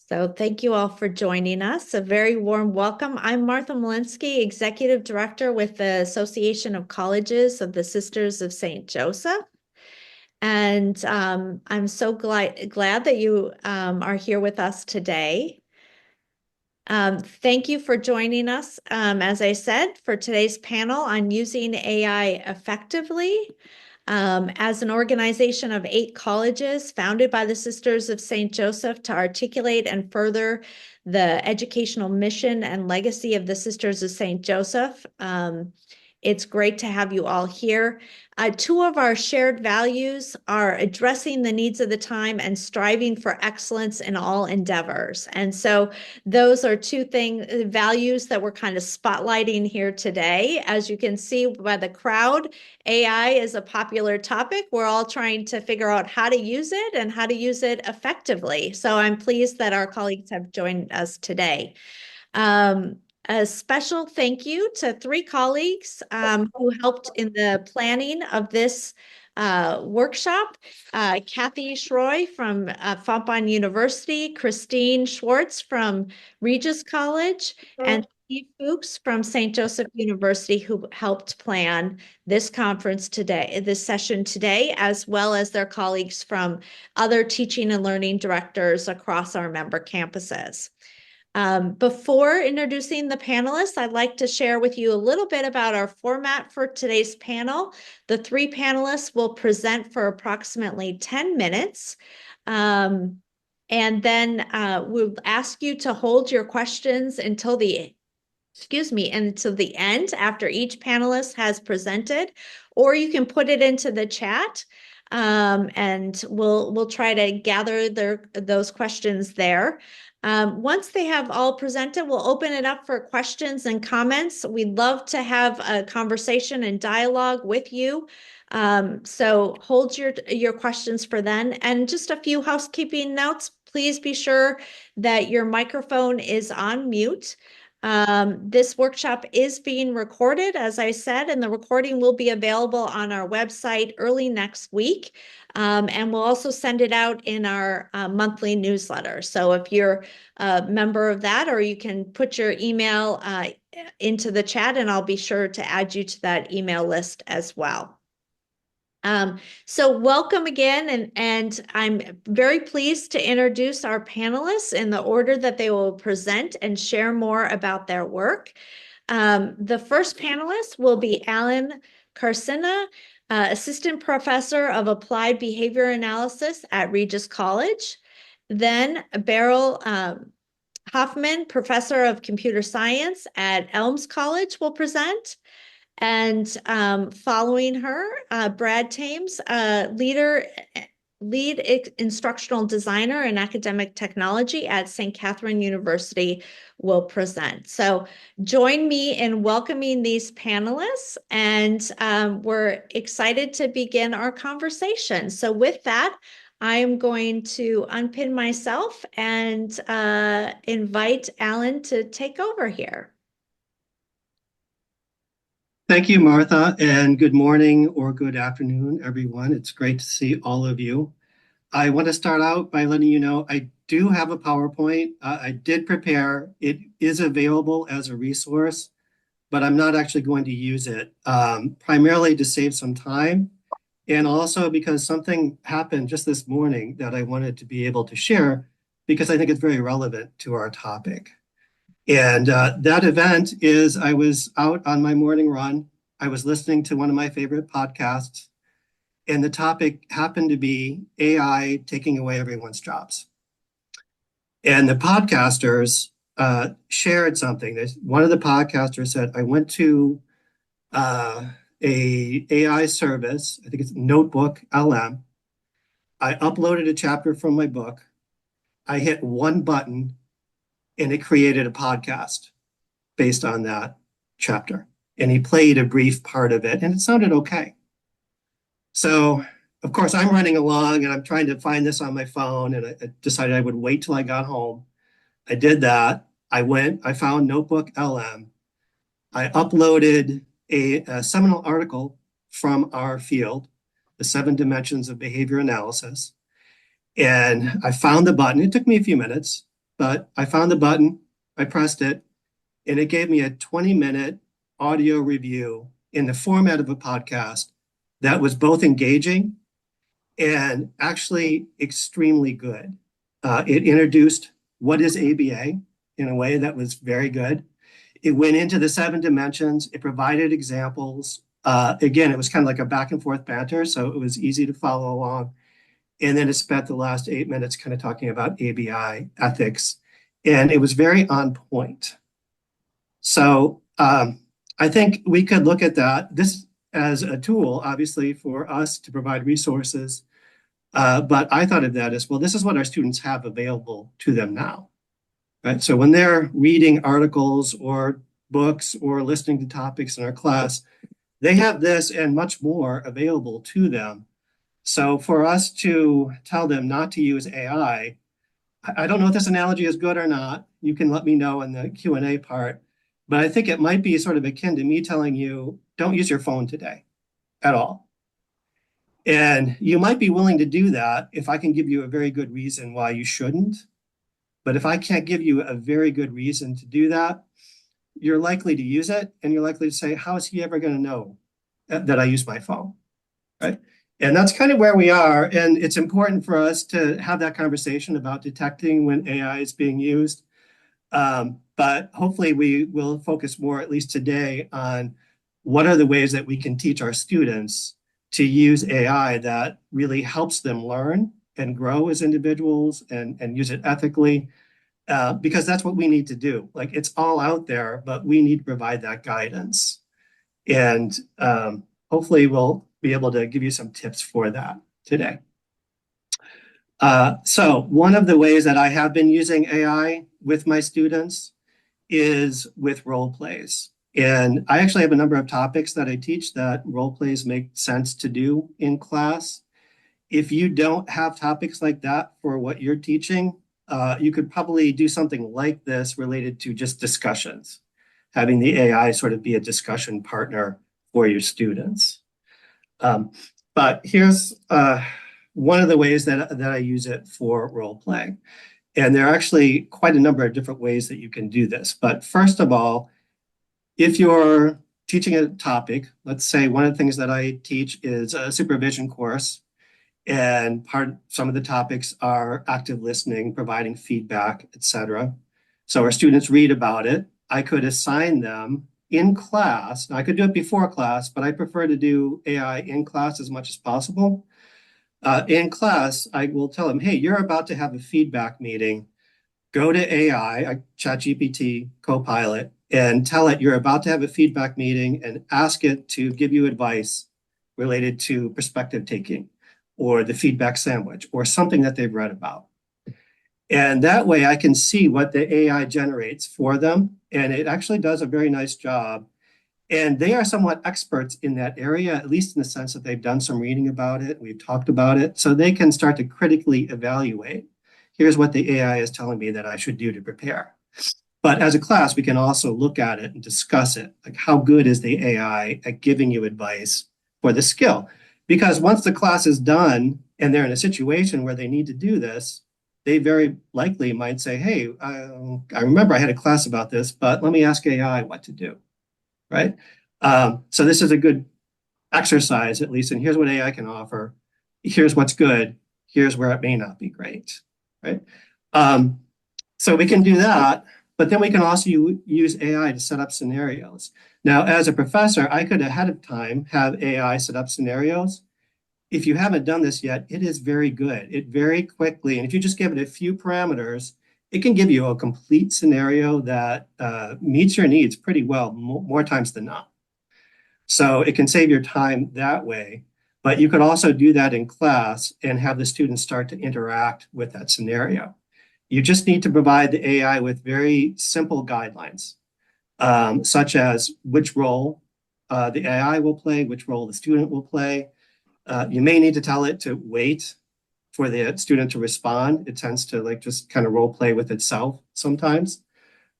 So thank you all for joining us. A very warm welcome. I'm Martha Malinsky, Executive Director with the Association of Colleges of the Sisters of St. Joseph. And I'm so glad that you are here with us today. Thank you for joining us, as I said, for today's panel on using AI effectively. As an organization of 8 colleges founded by the Sisters of St. Joseph to articulate and further the educational mission and legacy of the Sisters of St. Joseph, it's great to have you all here. 2 of our shared values are addressing the needs of the time and striving for excellence in all endeavors. And so those are 2 values that we're kind of spotlighting here today. As you can see by the crowd, AI is a popular topic. We're all trying to figure out how to use it and how to use it effectively. So I'm pleased that our colleagues have joined us today. A special thank you to 3 colleagues who helped in the planning of this workshop. Kathy Schroy from Fontbonne University, Christine Schwartz from Regis College, and Steve Fuchs from St. Joseph University, who helped plan this conference today, this session today, as well as their colleagues from other teaching and learning directors across our member campuses. Before introducing the panelists, I'd like to share with you a little bit about our format for today's panel. The 3 panelists will present for approximately 10 minutes. And then we'll ask you to hold your questions until the end after each panelist has presented, or you can put it into the chat. And we'll try to gather those questions there. Once they have all presented, we'll open it up for questions and comments. We'd love to have a conversation and dialogue with you. So hold your questions for then. And just a few housekeeping notes. Please be sure that your microphone is on mute. This workshop is being recorded, as I said, and the recording will be available on our website early next week. And we'll also send it out in our monthly newsletter. So if you're a member of that, or you can put your email into the chat, and I'll be sure to add you to that email list as well. So welcome again, and I'm very pleased to introduce our panelists in the order that they will present and share more about their work. The first panelist will be Alan Karsina, Assistant Professor of Applied Behavior Analysis at Regis College. Then Beryl Hoffman, Professor of Computer Science at Elms College, will present. And following her, Brad Thames, lead instructional designer in academic technology at St. Catherine University, will present. So join me in welcoming these panelists, and we're excited to begin our conversation. So with that, I am going to unpin myself and invite Alan to take over here. Thank you, Martha, and good morning or good afternoon, everyone. It's great to see all of you. I want to start out by letting you know I do have a PowerPoint. I did prepare. It is available as a resource, but I'm not actually going to use it, primarily to save some time, and also because something happened just this morning that I wanted to be able to share because I think it's very relevant to our topic. And that event is I was out on my morning run. I was listening to one of my favorite podcasts, and the topic happened to be AI taking away everyone's jobs. And the podcasters shared something. One of the podcasters said, I went to a AI service, I think it's Notebook LM. I uploaded a chapter from my book. I hit one button, and it created a podcast based on that chapter. And he played a brief part of it, and it sounded okay. So, of course, I'm running along, and I'm trying to find this on my phone, and I decided I would wait till I got home. I did that. I found Notebook LM. I uploaded a seminal article from our field, The 7 Dimensions of Behavior Analysis. And I found the button. It took me a few minutes. but I found the button, I pressed it, and it gave me a 20-minute audio review in the format of a podcast that was both engaging and actually extremely good. It introduced what is ABA in a way that was very good. It went into the 7 dimensions. It provided examples. Again, it was kind of like a back and forth banter, so it was easy to follow along. And then it spent the last 8 minutes kind of talking about ABI ethics, and it was very on point. So I think we could look at this as a tool, obviously, for us to provide resources. But I thought of that as, well, this is what our students have available to them now, right? So when they're reading articles or books or listening to topics in our class, they have this and much more available to them. So for us to tell them not to use AI, I don't know if this analogy is good or not. You can let me know in the Q&A part, but I think it might be sort of akin to me telling you, don't use your phone today at all. And you might be willing to do that if I can give you a very good reason why you shouldn't. But if I can't give you a very good reason to do that, you're likely to use it, and you're likely to say, how is he ever going to know that I use my phone, right? And that's kind of where we are. And it's important for us to have that conversation about detecting when AI is being used. But hopefully we will focus more, at least today, on what are the ways that we can teach our students to use AI that really helps them learn and grow as individuals and use it ethically, because that's what we need to do. Like, it's all out there, but we need to provide that guidance. And hopefully we'll be able to give you some tips for that today. So one of the ways that I have been using AI with my students is with role plays. And I actually have a number of topics that I teach that role plays make sense to do in class. If you don't have topics like that for what you're teaching, you could probably do something like this related to just discussions, having the AI sort of be a discussion partner for your students. But here's one of the ways that I use it for role playing. And there are actually quite a number of different ways that you can do this. But first of all, if you're teaching a topic, let's say one of the things that I teach is a supervision course, and some of the topics are active listening, providing feedback, etc. So our students read about it. I could assign them in class. Now, I could do it before class, but I prefer to do AI in class as much as possible. In class, I will tell them, hey, you're about to have a feedback meeting. Go to AI, ChatGPT, Copilot, and tell it you're about to have a feedback meeting and ask it to give you advice related to perspective taking or the feedback sandwich or something that they've read about. And that way I can see what the AI generates for them. And it actually does a very nice job. And they are somewhat experts in that area, at least in the sense that they've done some reading about it. We've talked about it. So they can start to critically evaluate. Here's what the AI is telling me that I should do to prepare. But as a class, we can also look at it and discuss it. Like, how good is the AI at giving you advice for the skill? Because once the class is done and they're in a situation where they need to do this, they very likely might say, hey, I remember I had a class about this, but let me ask AI what to do, right? So this is a good exercise, at least, and here's what AI can offer. Here's what's good. Here's where it may not be great, right? So we can do that, but then we can also use AI to set up scenarios. Now, as a professor, I could ahead of time have AI set up scenarios. If you haven't done this yet, it is very good. It very quickly, and if you just give it a few parameters, it can give you a complete scenario that meets your needs pretty well, more times than not. So it can save your time that way. But you could also do that in class and have the students start to interact with that scenario. You just need to provide the AI with very simple guidelines, such as which role the AI will play, which role the student will play. You may need to tell it to wait for the student to respond. It tends to like just kind of role play with itself sometimes.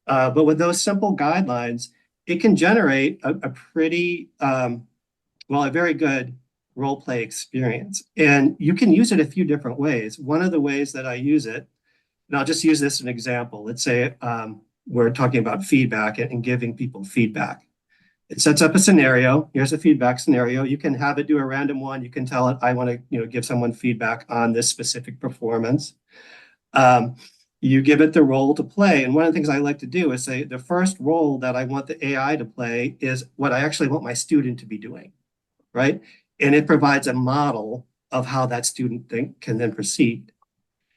But with those simple guidelines, it can generate a pretty, a very good role play experience. And you can use it a few different ways. One of the ways that I use it And I'll just use this as an example. Let's say we're talking about feedback and giving people feedback. It sets up a scenario. Here's a feedback scenario. You can have it do a random one. You can tell it, I want to, give someone feedback on this specific performance. Um, you give it the role to play. And one of the things I like to do is say the first role that I want the AI to play is what I actually want my student to be doing, right? And it provides a model of how that student can then proceed.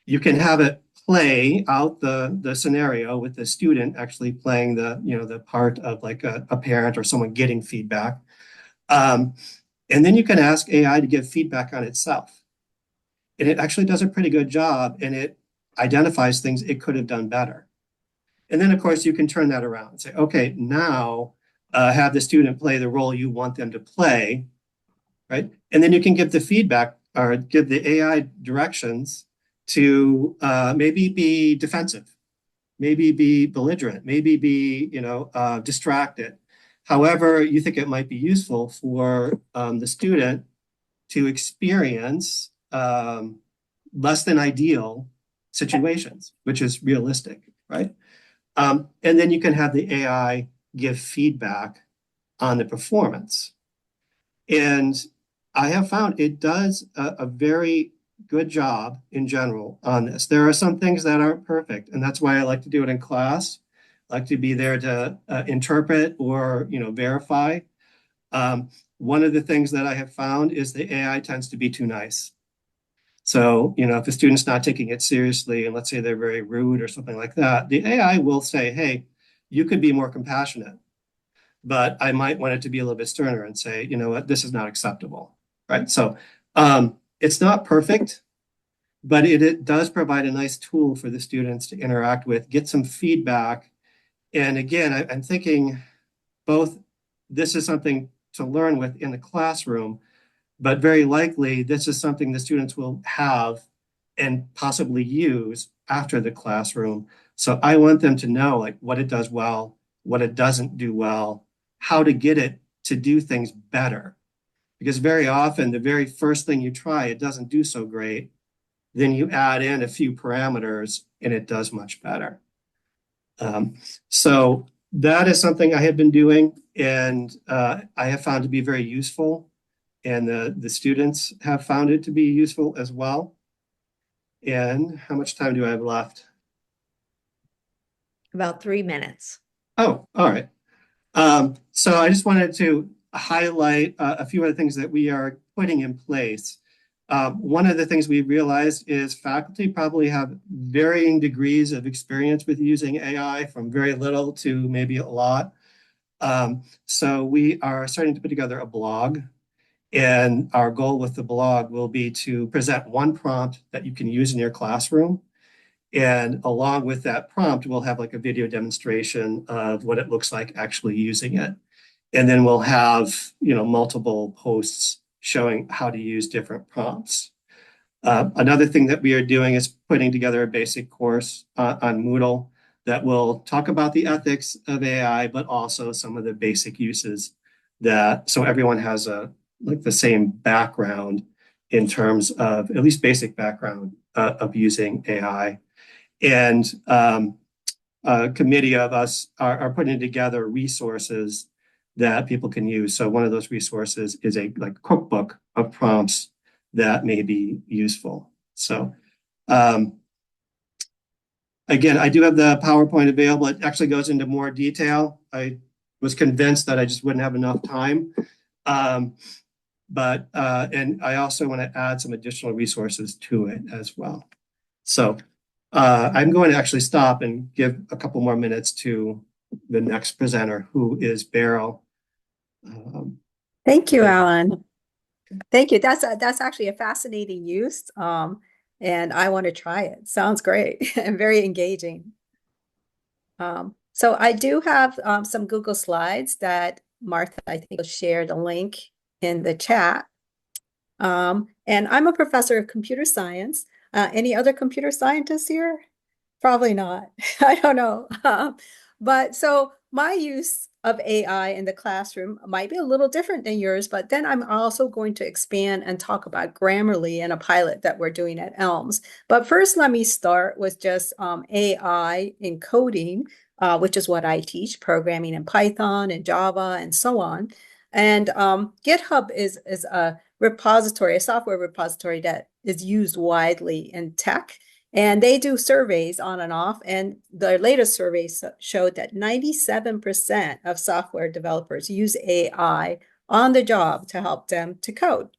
You can have it play out the scenario with the student actually playing the part of like a parent or someone getting feedback. Um, and then you can ask AI to give feedback on itself. And it actually does a pretty good job, and it identifies things it could have done better. And then, of course, you can turn that around and say, okay, now have the student play the role you want them to play, right? And then you can give the feedback or give the AI directions to maybe be defensive, maybe be belligerent, maybe be, distracted. However, you think it might be useful for the student to experience less than ideal situations, which is realistic, right? And then you can have the AI give feedback on the performance. And I have found it does a very good job in general on this. There are some things that aren't perfect, and that's why I like to do it in class. I like to be there to interpret or verify. One of the things that I have found is the AI tends to be too nice. So, if a student's not taking it seriously, and let's say they're very rude or something like that, the AI will say, hey, you could be more compassionate, but I might want it to be a little bit sterner and say, you know what, this is not acceptable, right? So it's not perfect, but it does provide a nice tool for the students to interact with, get some feedback. And again, I'm thinking both this is something to learn with in the classroom, but very likely this is something the students will have and possibly use after the classroom. So I want them to know like what it does well, what it doesn't do well, how to get it to do things better. Because very often the very first thing you try, it doesn't do so great. Then you add in a few parameters and it does much better. Um, so that is something I have been doing, and I have found to be very useful, and the students have found it to be useful as well. And how much time do I have left? About 3 minutes. Oh, all right. So I just wanted to highlight a few other things that we are putting in place. One of the things we realized is faculty probably have varying degrees of experience with using AI, from very little to maybe a lot. So we are starting to put together a blog, and our goal with the blog will be to present one prompt that you can use in your classroom. And along with that prompt, we'll have like a video demonstration of what it looks like actually using it. And then we'll have, multiple posts showing how to use different prompts. Another thing that we are doing is putting together a basic course on Moodle that will talk about the ethics of AI, but also some of the basic uses so everyone has the same background in terms of at least basic background of using AI. And a committee of us are putting together resources that people can use. So one of those resources is a cookbook of prompts that may be useful. So again, I do have the PowerPoint available. It actually goes into more detail. I was convinced that I just wouldn't have enough time. And I also want to add some additional resources to it as well. So I'm going to actually stop and give a couple more minutes to the next presenter, who is Beryl. Thank you, Alan. Thank you. That's actually a fascinating use. And I want to try it. Sounds great and very engaging. So I do have some Google Slides that Martha, I think, will share the link in the chat. And I'm a professor of computer science. Any other computer scientists here? Probably not. I don't know. But so my use of AI in the classroom might be a little different than yours, but then I'm also going to expand and talk about Grammarly and a pilot that we're doing at Elms. But first, let me start with just AI in coding, which is what I teach, programming in Python and Java and so on. And GitHub is a repository, a software repository that is used widely in tech. And they do surveys on and off. And the latest survey showed that 97% of software developers use AI on the job to help them to code.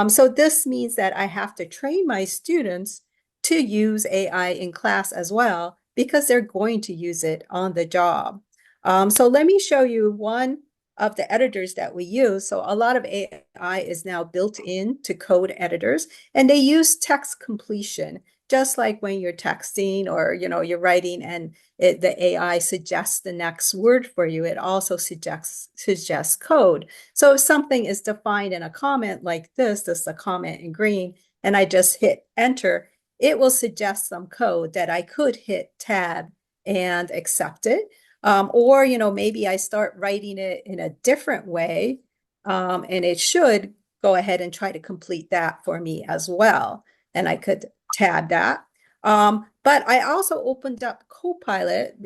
So this means that I have to train my students to use AI in class as well, because they're going to use it on the job. So let me show you one of the editors that we use. So a lot of AI is now built in to code editors, and they use text completion, just like when you're texting or you're writing and the AI suggests the next word for you. It also suggests code. So if something is defined in a comment like this is a comment in green, and I just hit enter, it will suggest some code that I could hit tab and accept it. Or, maybe I start writing it in a different way, and it should go ahead and try to complete that for me as well. And I could tab that. But I also opened up Copilot.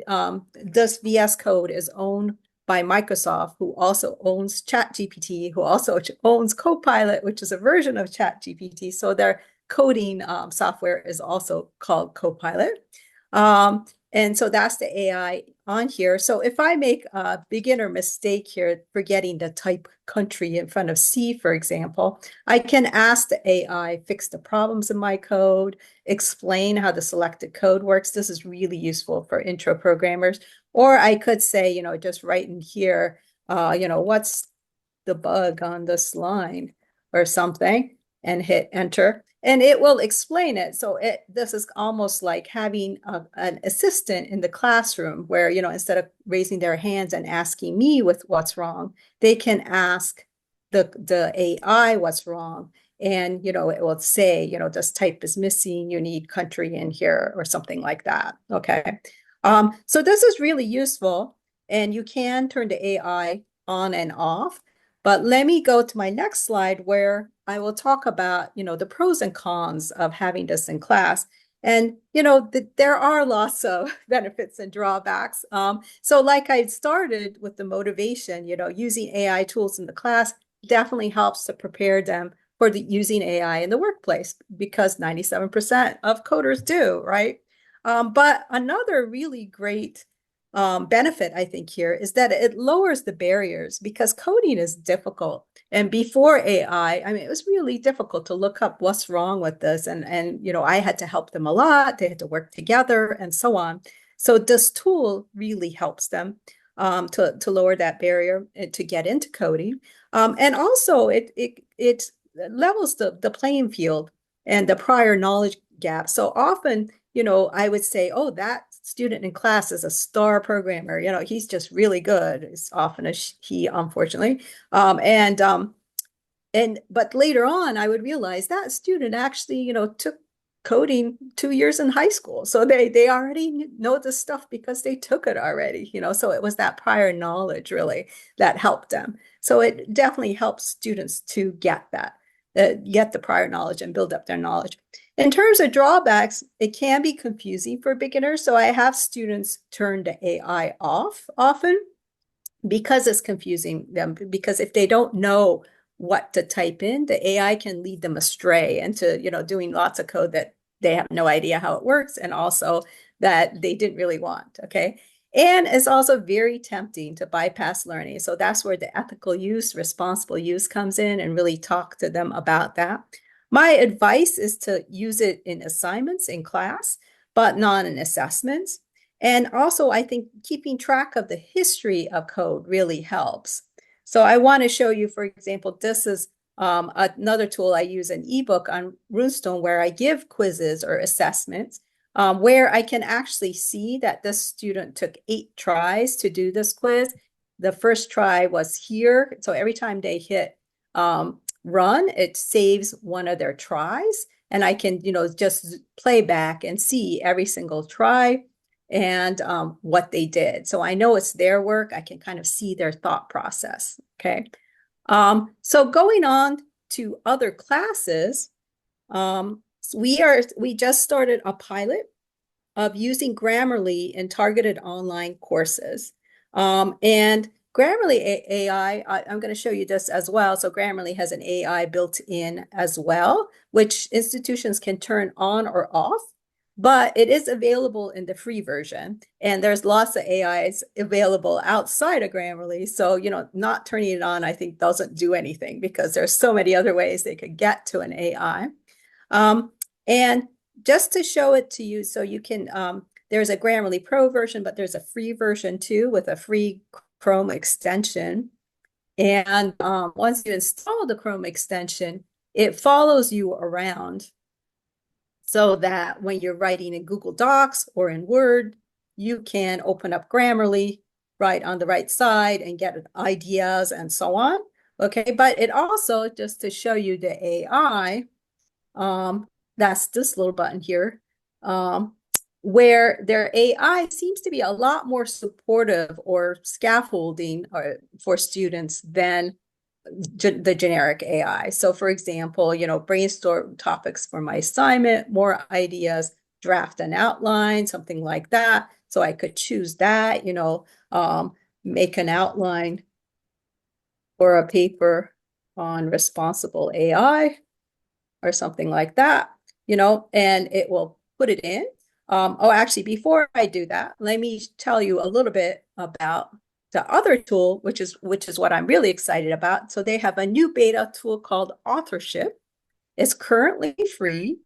This VS Code is owned by Microsoft, who also owns ChatGPT, who also owns Copilot, which is a version of ChatGPT. So their coding software is also called Copilot. And so that's the AI on here. So if I make a beginner mistake here, forgetting to type country in front of C, for example, I can ask the AI, fix the problems in my code, explain how the selected code works. This is really useful for intro programmers. Or I could say, just write in here, what's the bug on this line or something, and hit enter. And it will explain it. So this is almost like having an assistant in the classroom where, instead of raising their hands and asking me with what's wrong, they can ask the AI what's wrong. And, it will say, this type is missing, you need country in here or something like that. Okay. So this is really useful, and you can turn the AI on and off. But let me go to my next slide where I will talk about, the pros and cons of having this in class. And, there are lots of benefits and drawbacks. So like I started with the motivation, using AI tools in the class definitely helps to prepare them for using AI in the workplace, because 97% of coders do, right? But another really great benefit, I think, here is that it lowers the barriers, because coding is difficult. And before AI, I mean, it was really difficult to look up what's wrong with this. And I had to help them a lot. They had to work together and so on. So this tool really helps them to lower that barrier to get into coding. And also it levels the playing field and the prior knowledge gap. So often, I would say, oh, that student in class is a star programmer. He's just really good. It's often a he, unfortunately. But later on, I would realize that student actually, took coding 2 years in high school. So they already know this stuff because they took it already, so it was that prior knowledge really that helped them. So it definitely helps students to get the prior knowledge and build up their knowledge. In terms of drawbacks, it can be confusing for beginners. So I have students turn the AI off often because it's confusing them. Because if they don't know what to type in, the AI can lead them astray into, doing lots of code that they have no idea how it works, and also that they didn't really want. Okay. And it's also very tempting to bypass learning. So that's where the ethical use, responsible use comes in, and really talk to them about that. My advice is to use it in assignments in class, but not in assessments. And also, I think keeping track of the history of code really helps. So I want to show you, for example, this is another tool I use, an ebook on Runestone, where I give quizzes or assessments, where I can actually see that this student took 8 tries to do this quiz. The first try was here. So every time they hit run, it saves one of their tries. And I can, just play back and see every single try. and what they did. So I know it's their work. I can kind of see their thought process. Okay. So going on to other classes, we just started a pilot of using Grammarly in targeted online courses. And Grammarly AI, I'm going to show you this as well. So Grammarly has an AI built in as well, which institutions can turn on or off, but it is available in the free version. And there's lots of AIs available outside of Grammarly. So, not turning it on, I think, doesn't do anything because there's so many other ways they could get to an AI. And just to show it to you, so you can, there's a Grammarly Pro version, but there's a free version too with a free Chrome extension. And once you install the Chrome extension, it follows you around so that when you're writing in Google Docs or in Word, you can open up Grammarly right on the right side and get ideas and so on. Okay, but it also, just to show you the AI, that's this little button here, where their AI seems to be a lot more supportive or scaffolding for students than the generic AI. So for example, brainstorm topics for my assignment, more ideas, draft an outline, something like that. So I could choose that, make an outline for a paper on responsible AI or something like that, and it will put it in. Actually, before I do that, let me tell you a little bit about the other tool, which is what I'm really excited about. So they have a new beta tool called Authorship. It's currently free.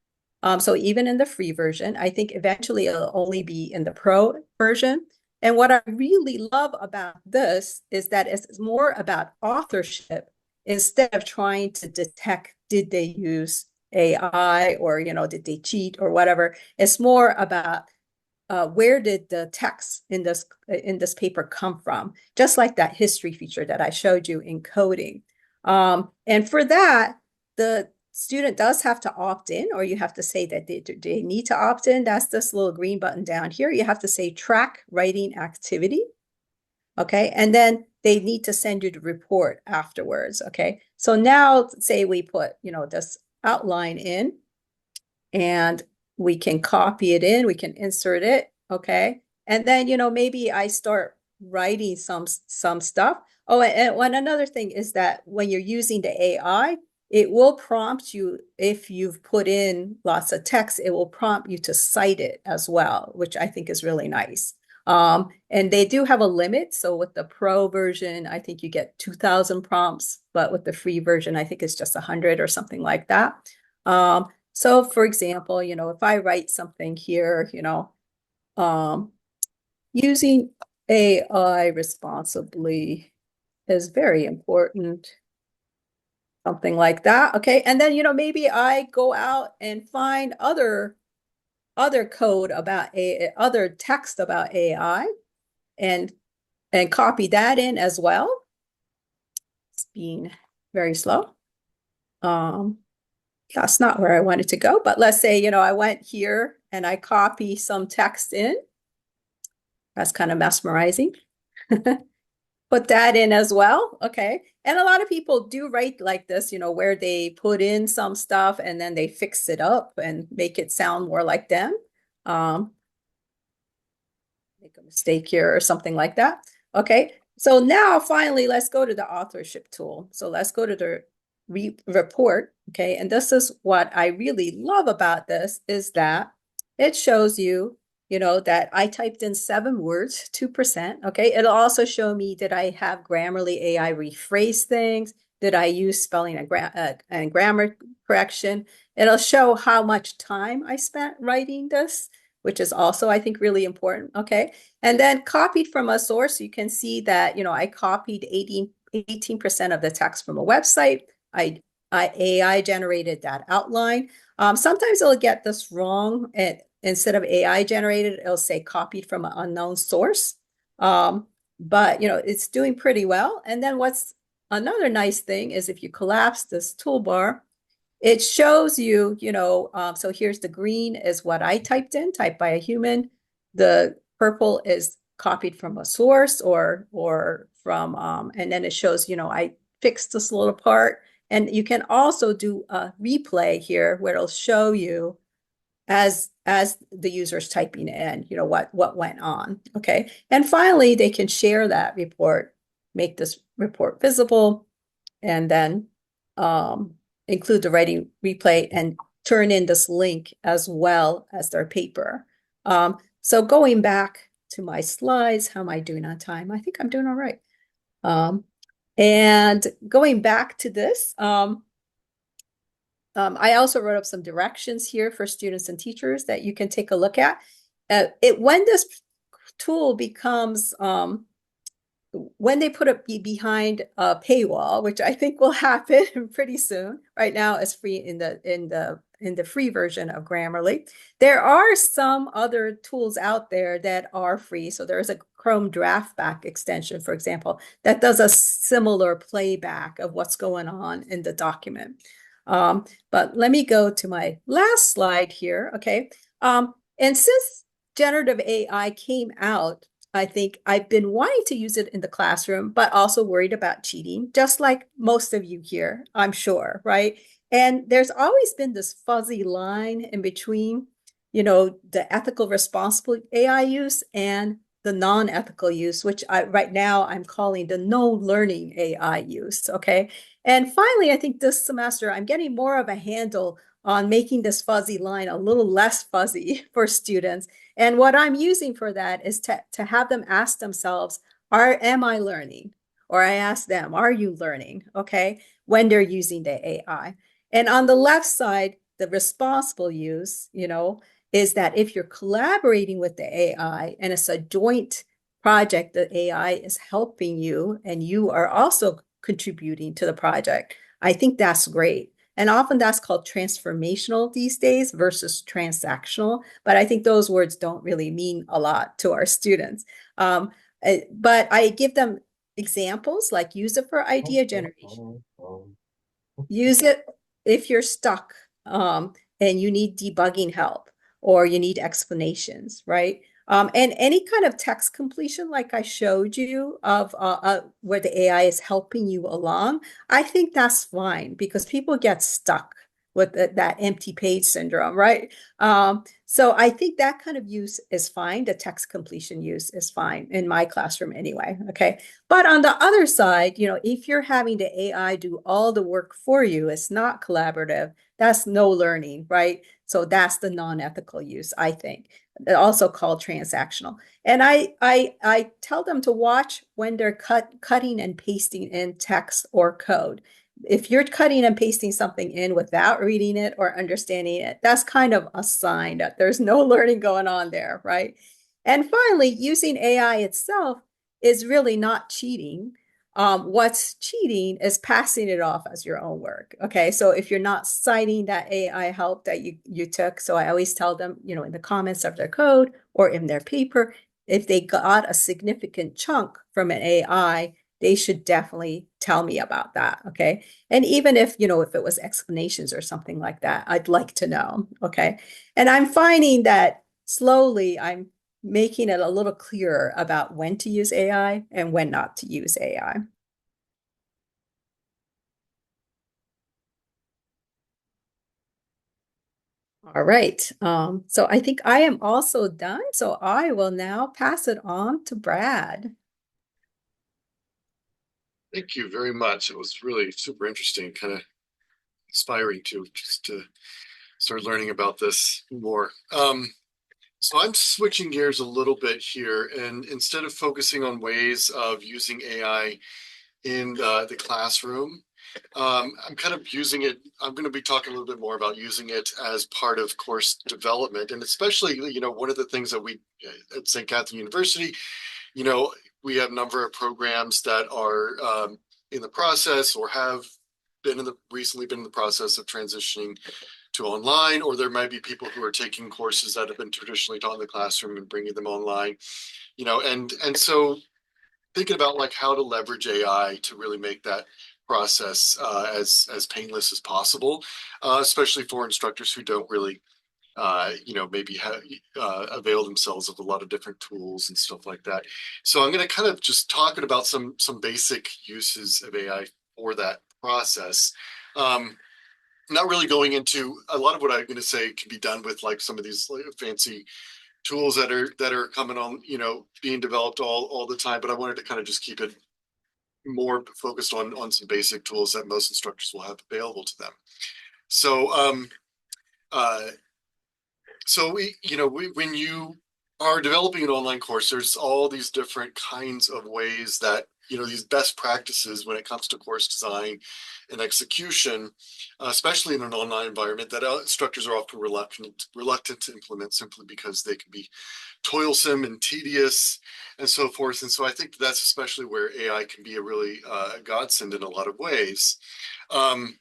So even in the free version, I think eventually it'll only be in the pro version. And what I really love about this is that it's more about authorship instead of trying to detect, did they use AI or, did they cheat or whatever. It's more about where did the text in this paper come from? Just like that history feature that I showed you in coding. And for that, the student does have to opt in, or you have to say that they need to opt in. That's this little green button down here. You have to say track writing activity. Okay. And then they need to send you the report afterwards. Okay. So now say we put, this outline in, and we can copy it in, we can insert it, okay? And then, maybe I start writing some stuff. Oh, and another thing is that when you're using the AI, it will prompt you, if you've put in lots of text, it will prompt you to cite it as well, which I think is really nice. And they do have a limit. So with the pro version, I think you get 2,000 prompts, but with the free version, I think it's just 100 or something like that. So for example, if I write something here, using AI responsibly is very important, something like that. Okay. And then, maybe I go out and find other code about other text about AI and copy that in as well. It's being very slow. That's not where I wanted to go, but let's say, I went here and I copy some text in. That's kind of mesmerizing. Put that in as well. Okay. And a lot of people do write like this, where they put in some stuff and then they fix it up and make it sound more like them. Make a mistake here or something like that. Okay. So now finally, let's go to the authorship tool. So let's go to the report. Okay. And this is what I really love about this is that it shows you, that I typed in 7 words, 2%. Okay. It'll also show me, did I have Grammarly AI rephrase things? Did I use spelling and grammar correction? It'll show how much time I spent writing this, which is also, I think, really important. Okay. And then copied from a source, you can see that, I copied 18% of the text from a website. I AI generated that outline. Sometimes it'll get this wrong. And instead of AI generated, it'll say copied from an unknown source. But, it's doing pretty well. And then what's another nice thing is if you collapse this toolbar, it shows you, so here's the green is what I typed by a human. The purple is copied from a source or from, and then it shows, I fixed this little part. And you can also do a replay here where it'll show you as the user's typing in, what went on. Okay. And finally, they can share that report, make this report visible, and then include the writing replay and turn in this link as well as their paper. So going back to my slides, how am I doing on time? I think I'm doing all right. And going back to this, I also wrote up some directions here for students and teachers that you can take a look at. When this tool becomes, when they put it behind a paywall, which I think will happen pretty soon. Right now, it's free in the free version of Grammarly. There are some other tools out there that are free. So there's a Chrome Draftback extension, for example, that does a similar playback of what's going on in the document. But let me go to my last slide here. Okay. And since generative AI came out, I think I've been wanting to use it in the classroom, but also worried about cheating, just like most of you here, I'm sure, right? And there's always been this fuzzy line in between, the ethical, responsible AI use and the non-ethical use, which right now I'm calling the no learning AI use, okay? And finally, I think this semester I'm getting more of a handle on making this fuzzy line a little less fuzzy for students. And what I'm using for that is to have them ask themselves, am I learning? Or I ask them, are you learning? Okay, when they're using the AI. And on the left side, the responsible use, is that if you're collaborating with the AI and it's a joint project, the AI is helping you and you are also contributing to the project. I think that's great. And often that's called transformational these days versus transactional. But I think those words don't really mean a lot to our students. But I give them examples like use it for idea generation. Use it if you're stuck and you need debugging help or you need explanations, right? And any kind of text completion, like I showed you of where the AI is helping you along, I think that's fine because people get stuck with that empty page syndrome, right? So I think that kind of use is fine. The text completion use is fine in my classroom anyway, okay? But on the other side, if you're having the AI do all the work for you, it's not collaborative, that's no learning, right? So that's the non-ethical use, I think. Also called transactional. And I tell them to watch when they're cutting and pasting in text or code. If you're cutting and pasting something in without reading it or understanding it, that's kind of a sign that there's no learning going on there, right? And finally, using AI itself is really not cheating. What's cheating is passing it off as your own work. Okay, so if you're not citing that AI help that you took, so I always tell them, in the comments of their code or in their paper, if they got a significant chunk from an AI, they should definitely tell me about that. Okay, and even if if it was explanations or something like that, I'd like to know. Okay, and I'm finding that slowly I'm making it a little clearer about when to use AI and when not to use AI. All right. So I think I am also done. So I will now pass it on to Brad. Thank you very much. It was really super interesting, kind of inspiring to start learning about this more. So I'm switching gears a little bit here, and instead of focusing on ways of using AI in the classroom, I'm kind of using it. I'm going to be talking a little bit more about using it as part of course development, and especially, one of the things that we at St. Catherine University, we have a number of programs that are in the process or have recently been in the process of transitioning to online, or there might be people who are taking courses that have been traditionally taught in the classroom and bringing them online, and so thinking about like how to leverage AI to really make that process as painless as possible, especially for instructors who don't really maybe avail themselves of a lot of different tools and stuff like that. So I'm going to kind of just talking about some basic uses of AI for that process. Not really going into a lot of what I'm going to say can be done with like some of these like, fancy tools that are coming on, being developed all the time. But I wanted to kind of just keep it more focused on some basic tools that most instructors will have available to them. So uh, when you are developing an online course, there's all these different kinds of ways that, these best practices when it comes to course design and execution, especially in an online environment, that instructors are often reluctant to implement simply because they can be toilsome and tedious and so forth. And so I think that's especially where AI can be a really godsend in a lot of ways. Um,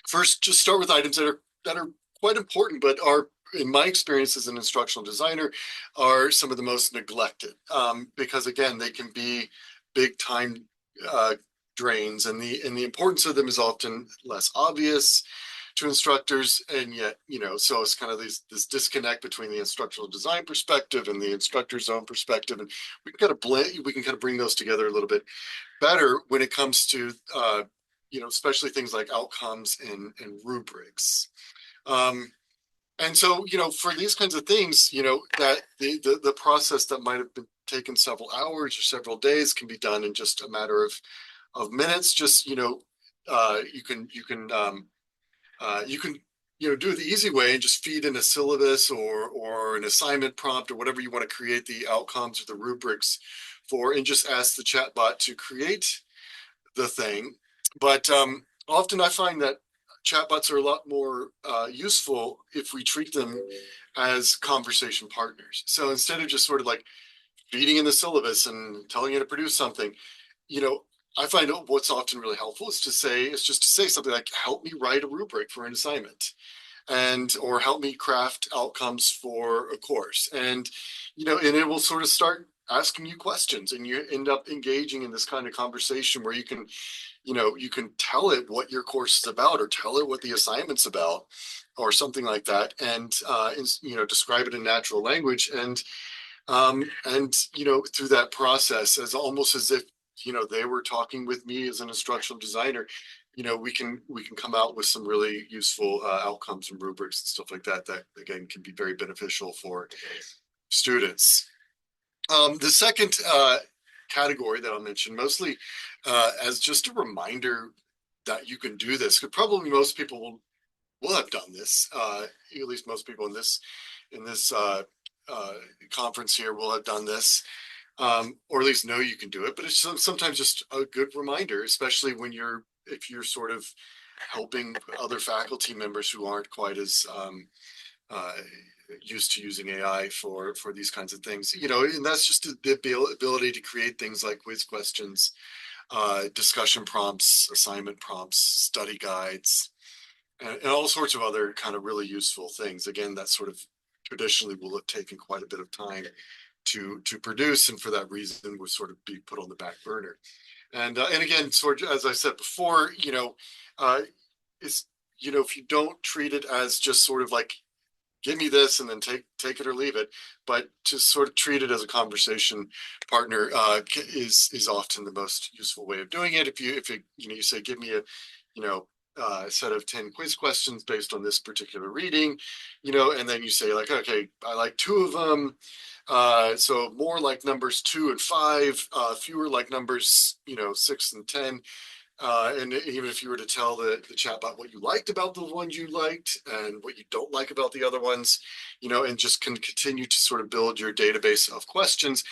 First, just start with items that are quite important, but are, in my experience as an instructional designer, are some of the most neglected, because again, they can be big time drains, and the importance of them is often less obvious to instructors, and yet, so it's kind of this disconnect between the instructional design perspective and the instructor's own perspective, and we can kind of bring those together a little bit better when it comes to especially things like outcomes and rubrics. And so, for these kinds of things, that the process that might have been taken several hours or several days can be done in just a matter of minutes. Just, you can do it the easy way and just feed in a syllabus or an assignment prompt or whatever you want to create the outcomes or the rubrics for, and just ask the chatbot to create the thing. But often I find that chatbots are a lot more useful if we treat them as conversation partners. So instead of just sort of like feeding in the syllabus and telling it to produce something, I find what's often really helpful is just to say something like, help me write a rubric for an assignment, or help me craft outcomes for a course. And and it will sort of start asking you questions, and you end up engaging in this kind of conversation where you can tell it what your course is about, or tell it what the assignment's about, or something like that, and describe it in natural language, and through that process, as almost as if they were talking with me as an instructional designer, we can come out with some really useful outcomes and rubrics and stuff like that again can be very beneficial for students. The second category that I'll mention, mostly as just a reminder that you can do this, because probably most people will have done this. At least most people in this conference here will have done this, or at least know you can do it. But it's sometimes just a good reminder, especially if you're sort of helping other faculty members who aren't quite as used to using AI for these kinds of things, and that's just the ability to create things like quiz questions, discussion prompts, assignment prompts, study guides, and all sorts of other kind of really useful things. Again, that sort of traditionally will have taken quite a bit of time to produce, and for that reason would sort of be put on the back burner. And again, sort of as I said before, it's if you don't treat it as just sort of like, give me this and then take it or leave it, but to sort of treat it as a conversation partner is often the most useful way of doing it. If you say, give me a set of 10 quiz questions based on this particular reading, and then you say like, okay, I like 2 of them. So more like numbers 2 and 5, fewer like numbers, 6 and 10. And even if you were to tell the chatbot what you liked about the ones you liked and what you don't like about the other ones, and just can continue to sort of build your database of questions.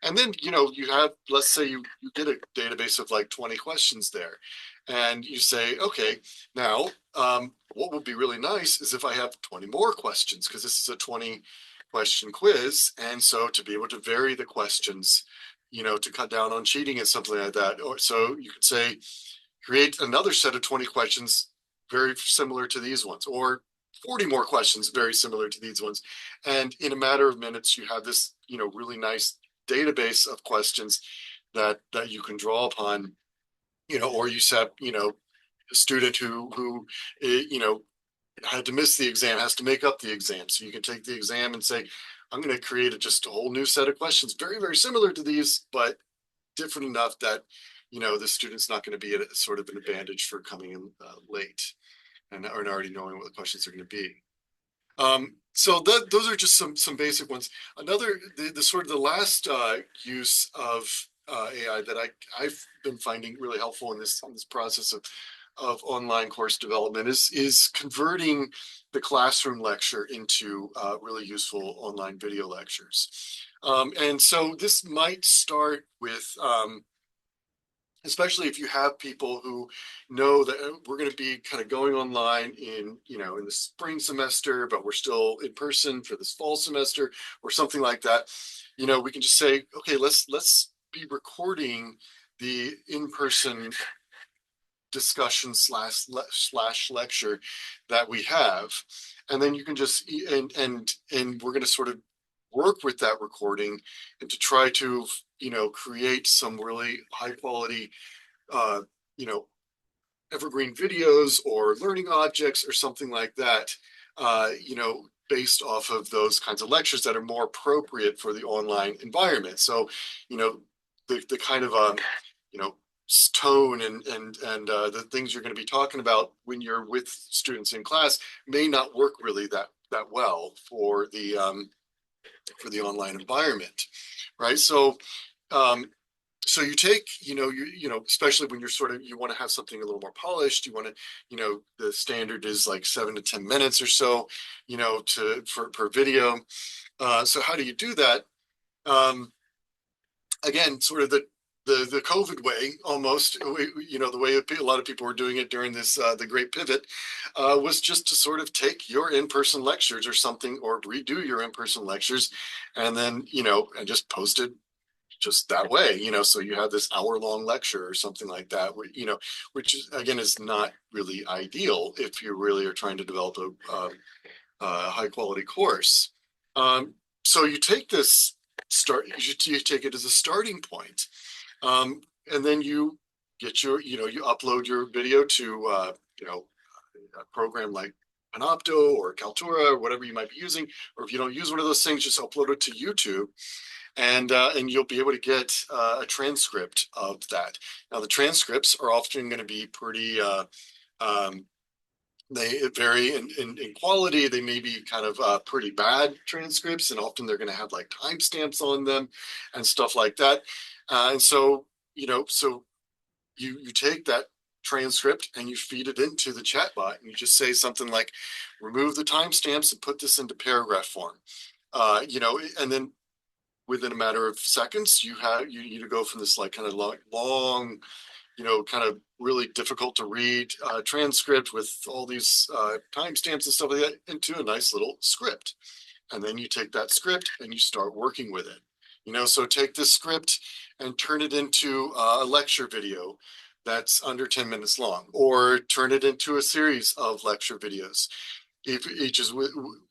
And then, you have, let's say you get a database of like 20 questions there, and you say, okay, now, what would be really nice is if I have 20 more questions, because this is a 20 question quiz. And so to be able to vary the questions, to cut down on cheating and something like that. Or so you could say, create another set of 20 questions very similar to these ones, or 40 more questions very similar to these ones. And in a matter of minutes, you have this, really nice database of questions that you can draw upon, or you set, a student who had to miss the exam, has to make up the exam. So you can take the exam and say, I'm going to create just a whole new set of questions, very, very similar to these, but different enough that, the student's not going to be at sort of an advantage for coming in late and already knowing what the questions are going to be. So those are just some basic ones. Another, the sort of the last use of AI that I've been finding really helpful in this process of online course development is converting the classroom lecture into really useful online video lectures. And so this might start with especially if you have people who know that we're going to be kind of going online in the spring semester, but we're still in person for this fall semester or something like that. We can just say, okay, let's be recording the in-person discussion slash lecture that we have, and then you can just and we're going to sort of work with that recording and to try to create some really high quality you know evergreen videos or learning objects or something like that, based off of those kinds of lectures that are more appropriate for the online environment. So the kind of you know tone and the things you're going to be talking about when you're with students in class may not work really that well for the online environment, right? So you take, especially when you're you want to have something a little more polished. You want to, the standard is like 7 to 10 minutes or so, per video. So how do you do that? Again, sort of the COVID way, almost, the way a lot of people were doing it during this, the Great Pivot, was just to sort of take your in-person lectures or something, or redo your in-person lectures, and then, and just post it just that way, so you have this hour-long lecture or something like that, which is, again, is not really ideal if you really are trying to develop a high-quality course. So you take this you take it as a starting point, and then you get you upload your video to, a program like Panopto or Kaltura or whatever you might be using, or if you don't use one of those things, just upload it to YouTube. And you'll be able to get a transcript of that. Now, the transcripts are often going to be pretty, they vary in quality. They may be kind of pretty bad transcripts, and often they're going to have like timestamps on them and stuff like that. And so, so you take that transcript and you feed it into the chatbot, and you just say something like, remove the timestamps and put this into paragraph form. And then within a matter of seconds, you need to go from this like kind of long, kind of really difficult to read transcript with all these timestamps and stuff like that into a nice little script. And then you take that script and you start working with it. So take this script and turn it into a lecture video that's under 10 minutes long, or turn it into a series of lecture videos,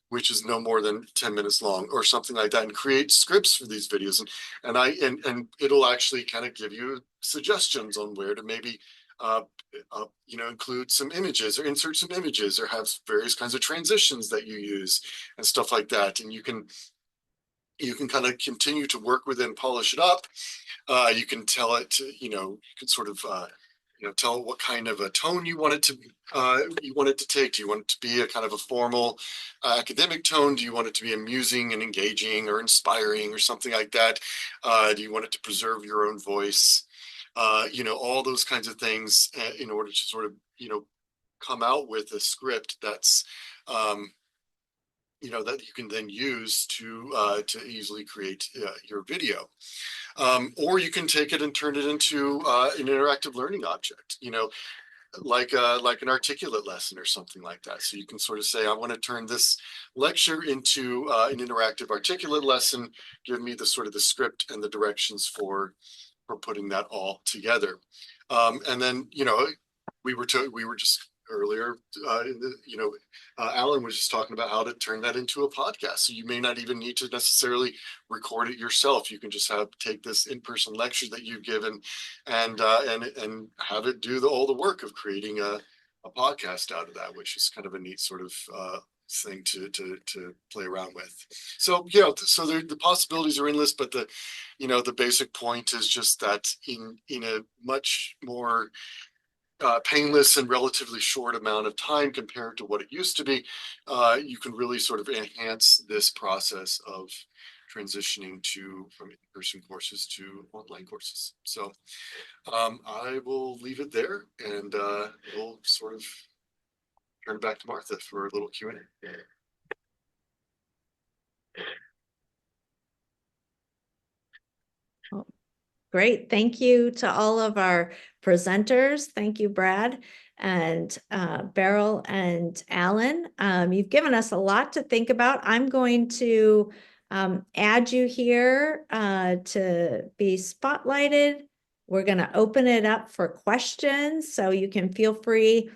which is no more than 10 minutes long or something like that, and create scripts for these videos. And it'll actually kind of give you suggestions on where to maybe, include some images or insert some images or have various kinds of transitions that you use and stuff like that. And you can kind of continue to work with it and polish it up. You can tell it to, you can sort of, tell it what kind of a tone you want it to take. Do you want it to be a kind of a formal academic tone? Do you want it to be amusing and engaging or inspiring or something like that? Do you want it to preserve your own voice? All those kinds of things in order to sort of, come out with a script that's, that you can then use to easily create your video. Or you can take it and turn it into an interactive learning object, like an articulate lesson or something like that. So you can sort of say, I want to turn this lecture into an interactive articulate lesson. Give me the sort of the script and the directions for putting that all together. And then, we were just earlier, Alan was just talking about how to turn that into a podcast. So you may not even need to necessarily record it yourself. You can just take this in-person lecture that you've given and have it do all the work of creating a a podcast out of that, which is kind of a neat sort of thing to play around with. So so the possibilities are endless, but the basic point is just that in a much more painless and relatively short amount of time compared to what it used to be, you can really sort of enhance this process of transitioning from in-person courses to online courses. So I will leave it there, and we'll sort of turn it back to Martha for a little Q&A. Great. Thank you to all of our presenters. Thank you, Brad and Beryl and Alan. You've given us a lot to think about. I'm going to add you here to be spotlighted. We're going to open it up for questions, so you can feel free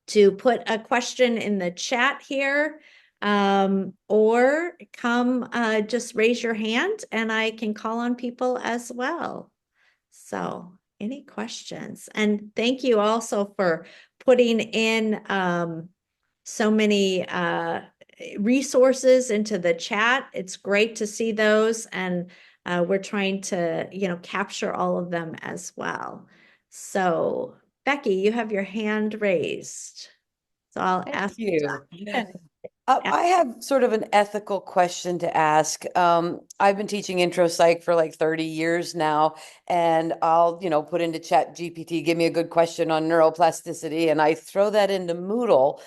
to put a question in the chat here, or come just raise your hand and I can call on people as well. So any questions? And thank you also for putting in so many resources into the chat. It's great to see those, and we're trying to, capture all of them as well. So Becky, you have your hand raised. So I'll ask you. you. I have sort of an ethical question to ask. I've been teaching intro psych for like 30 years now, and I'll, put into Chat GPT, give me a good question on neuroplasticity, and I throw that into Moodle.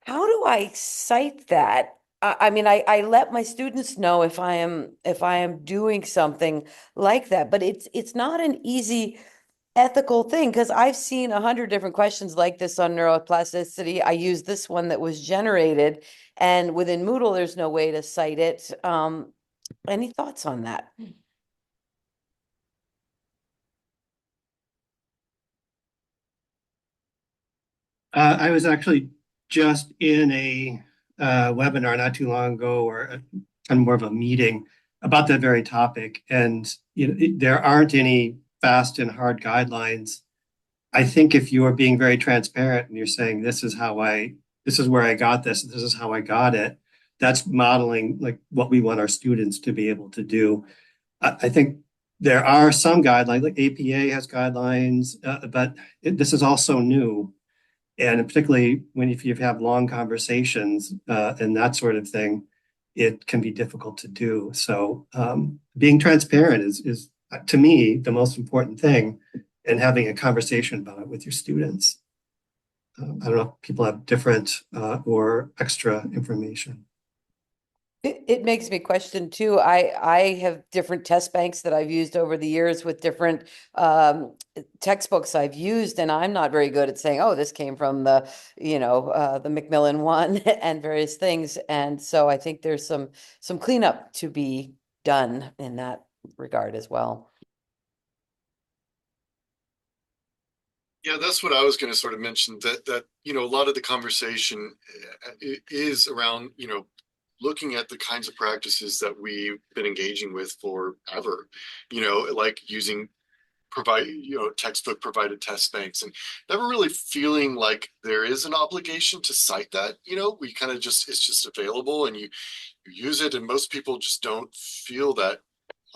How do I cite that? I mean, I let my students know if I am doing something like that, but it's not an easy ethical thing, because I've seen 100 different questions like this on neuroplasticity. I use this one that was generated, and within Moodle, there's no way to cite it. Any thoughts on that? I was actually just in a webinar not too long ago, or more of a meeting about that very topic, and there aren't any fast and hard guidelines. I think if you are being very transparent and you're saying this is where I got this is how I got it, that's modeling like what we want our students to be able to do. I think there are some guidelines, like APA has guidelines, but this is also new. And particularly if you have long conversations and that sort of thing, it can be difficult to do. So being transparent is to me the most important thing, and having a conversation about it with your students. I don't know if people have different or extra information. It makes me question too. I have different test banks that I've used over the years with different textbooks I've used, and I'm not very good at saying, oh, this came from the Macmillan one and various things. And so I think there's some cleanup to be done in that regard as well. Yeah, that's what I was going to sort of mention, that a lot of the conversation is around looking at the kinds of practices that we've been engaging with forever, like using textbook provided test banks, and never really feeling like there is an obligation to cite that. We kind of it's just available, and you use it, and most people just don't feel that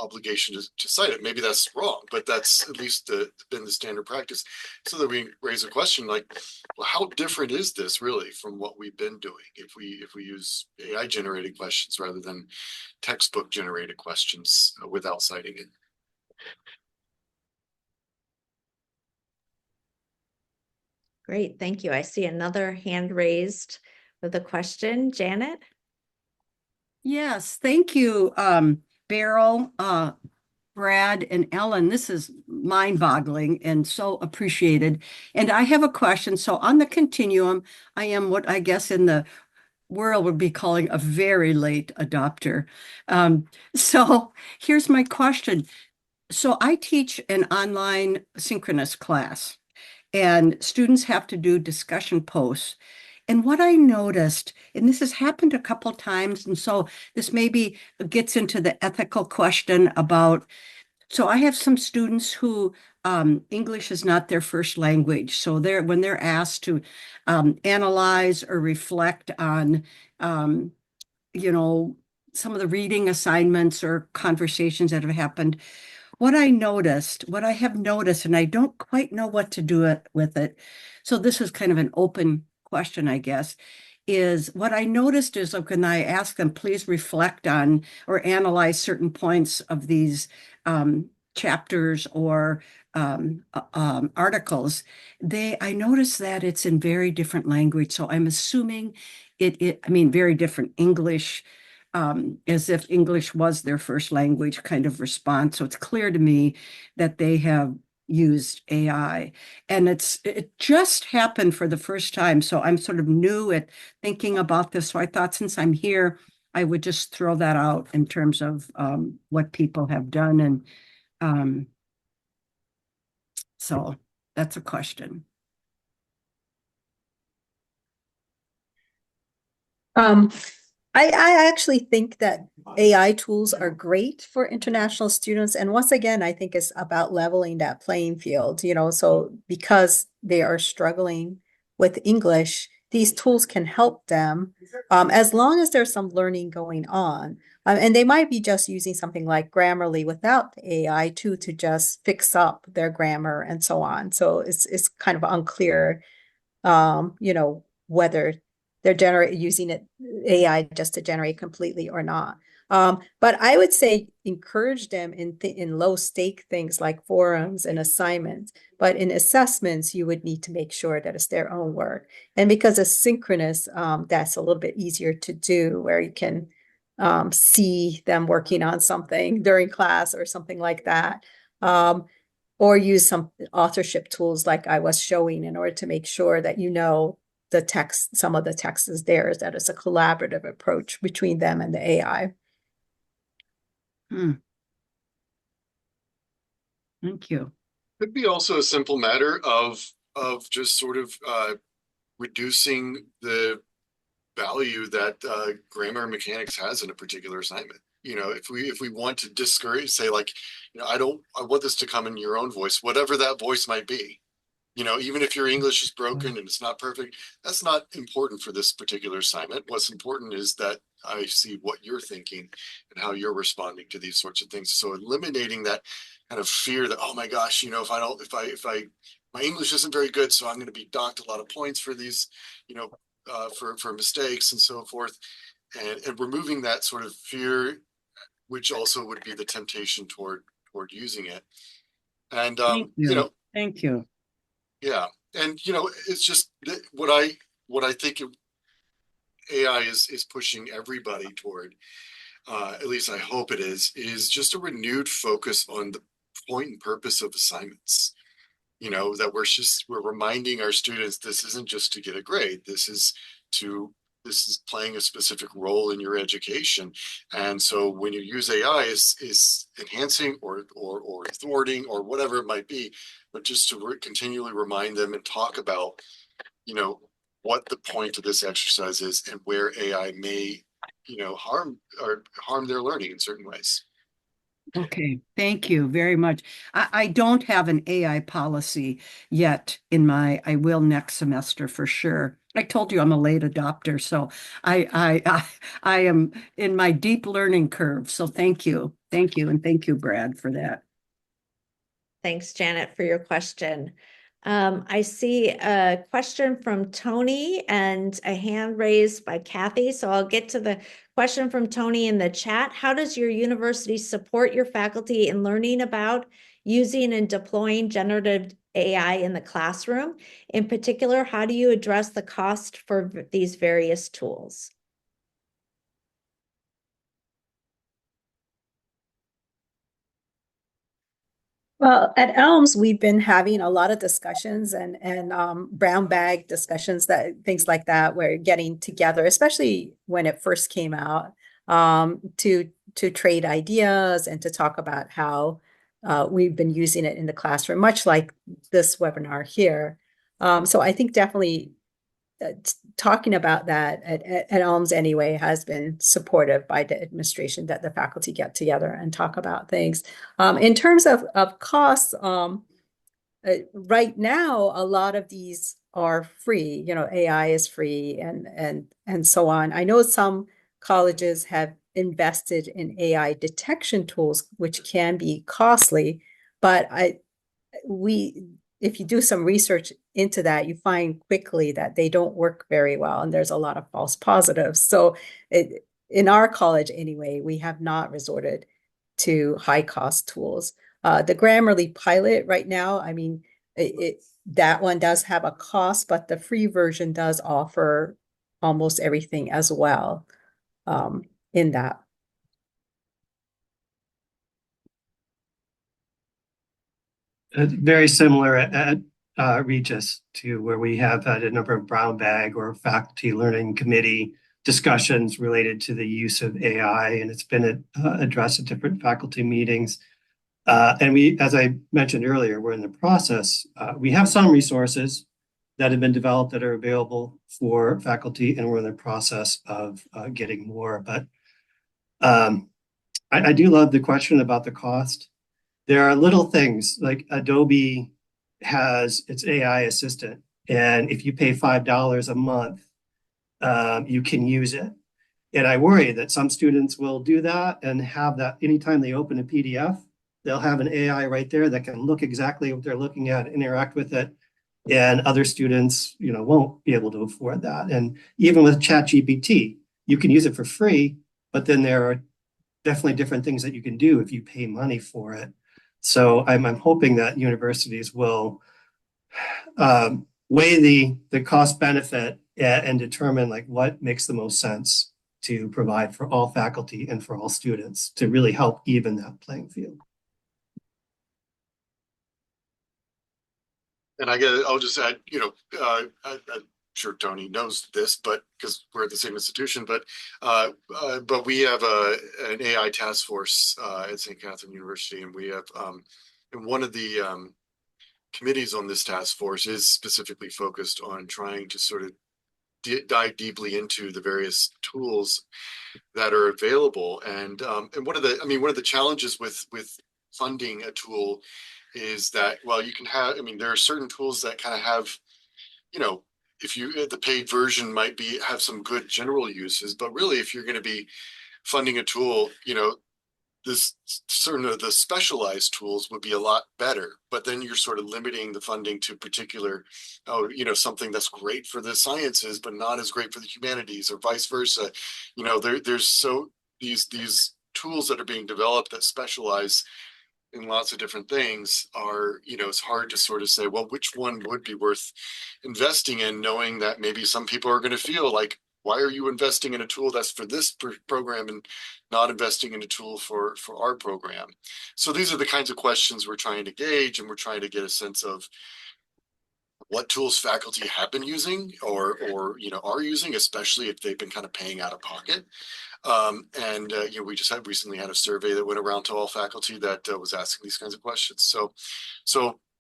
obligation to cite it. Maybe that's wrong, but that's at least been the standard practice. So that we raise a question like, well, how different is this really from what we've been doing if we use AI generated questions rather than textbook generated questions without citing it? Great, thank you. I see another hand raised with a question. Janet? Yes, thank you, Beryl, Brad, and Ellen. This is mind-boggling and so appreciated. And I have a question. So on the continuum, I am what I guess in the world would be calling a very late adopter. So here's my question. So I teach an online synchronous class, and students have to do discussion posts. And what I noticed, and this has happened a couple times, and so this maybe gets into the ethical question about So I have some students who English is not their first language. So when they're asked to analyze or reflect on you know, some of the reading assignments or conversations that have happened, what I have noticed, and I don't quite know what to do with it. So this is kind of an open question, I guess, is what I noticed is like when I ask them, please reflect on or analyze certain points of these chapters or articles, I notice that it's in very different language. So I'm assuming I mean, very different English, as if English was their first language kind of response. So it's clear to me that they have used AI. And it just happened for the first time. So I'm sort of new at thinking about this. So I thought since I'm here, I would just throw that out in terms of what people have done. And so that's a question. I actually think that AI tools are great for international students. And once again, I think it's about leveling that playing field, so because they are struggling with English, these tools can help them as long as there's some learning going on. And they might be just using something like Grammarly without AI too, to just fix up their grammar and so on. So it's kind of unclear whether they're using AI just to generate completely or not. But I would say encourage them in low stake things like forums and assignments. But in assessments, you would need to make sure that it's their own work. And because it's synchronous, that's a little bit easier to do, where you can see them working on something during class or something like that. Or use some authorship tools like I was showing, in order to make sure that the text, some of the text is theirs, that it's a collaborative approach between them and the AI. Thank you. Could be also a simple matter of just sort of reducing the value that grammar mechanics has in a particular assignment. If we want to discourage, say like, I want this to come in your own voice, whatever that voice might be. Even if your English is broken and it's not perfect, that's not important for this particular assignment. What's important is that I see what you're thinking and how you're responding to these sorts of things. So eliminating that kind of fear that, oh my gosh, my English isn't very good, so I'm going to be docked a lot of points for these, for mistakes and so forth, and removing that sort of fear, which also would be the temptation toward using it. And Thank you. Thank you. Yeah, and it's just what I think AI is pushing everybody toward. At least I hope it is just a renewed focus on the point and purpose of assignments. That we're reminding our students this isn't just to get a grade. This is playing a specific role in your education. And so when you use AI, is enhancing or thwarting or whatever it might be, but just to continually remind them and talk about, what the point of this exercise is and where AI may, harm their learning in certain ways. Okay, thank you very much. I don't have an AI policy yet I will next semester for sure. I told you I'm a late adopter, so I am in my deep learning curve. So thank you. Thank you. And thank you, Brad, for that. Thanks, Janet, for your question. I see a question from Tony and a hand raised by Kathy. So I'll get to the question from Tony in the chat. How does your university support your faculty in learning about using and deploying generative AI in the classroom? In particular, how do you address the cost for these various tools? Well, at Elms, we've been having a lot of discussions and brown bag discussions, things like that, where getting together, especially when it first came out, to trade ideas and to talk about how we've been using it in the classroom, much like this webinar here. So I think definitely talking about that at Elms anyway has been supportive by the administration, that the faculty get together and talk about things. In terms of costs, right now, a lot of these are free. AI is free and so on. I know some colleges have invested in AI detection tools, which can be costly, but if you do some research into that, you find quickly that they don't work very well, and there's a lot of false positives. So in our college anyway, we have not resorted to high cost tools. The Grammarly pilot right now, I mean, that one does have a cost, but the free version does offer almost everything as well in that. Very similar at Regis to where we have had a number of brown bag or faculty learning committee discussions related to the use of AI, and it's been addressed at different faculty meetings. And we, as I mentioned earlier, we're in the process. We have some resources that have been developed that are available for faculty, and we're in the process of getting more. But I do love the question about the cost. There are little things like Adobe has its AI assistant, and if you pay $5 a month, you can use it. And I worry that some students will do that and have that anytime they open a PDF, they'll have an AI right there that can look exactly what they're looking at, interact with it, and other students, won't be able to afford that. And even with ChatGPT, you can use it for free, but then there are definitely different things that you can do if you pay money for it. So I'm hoping that universities will weigh the cost benefit and determine like what makes the most sense to provide for all faculty and for all students to really help even that playing field. And I'll just add, I'm sure Tony knows this, but because we're at the same institution, but we have an AI task force at St. Catherine University, and we have and one of the committees on this task force is specifically focused on trying to sort of dive deeply into the various tools that are available. And one of the challenges with funding a tool is that, well, you can have, there are certain tools that kind of have, if the paid version might have some good general uses, but really if you're going to be funding a tool, this certain of the specialized tools would be a lot better, but then you're sort of limiting the funding to particular, something that's great for the sciences, but not as great for the humanities, or vice versa. There's these tools that are being developed that specialize in lots of different things are, it's hard to sort of say, well, which one would be worth investing in, knowing that maybe some people are going to feel like, why are you investing in a tool that's for this program and not investing in a tool for our program? So these are the kinds of questions we're trying to gauge, and we're trying to get a sense of what tools faculty have been using or are using, especially if they've been kind of paying out of pocket. We just recently had a survey that went around to all faculty that was asking these kinds of questions. So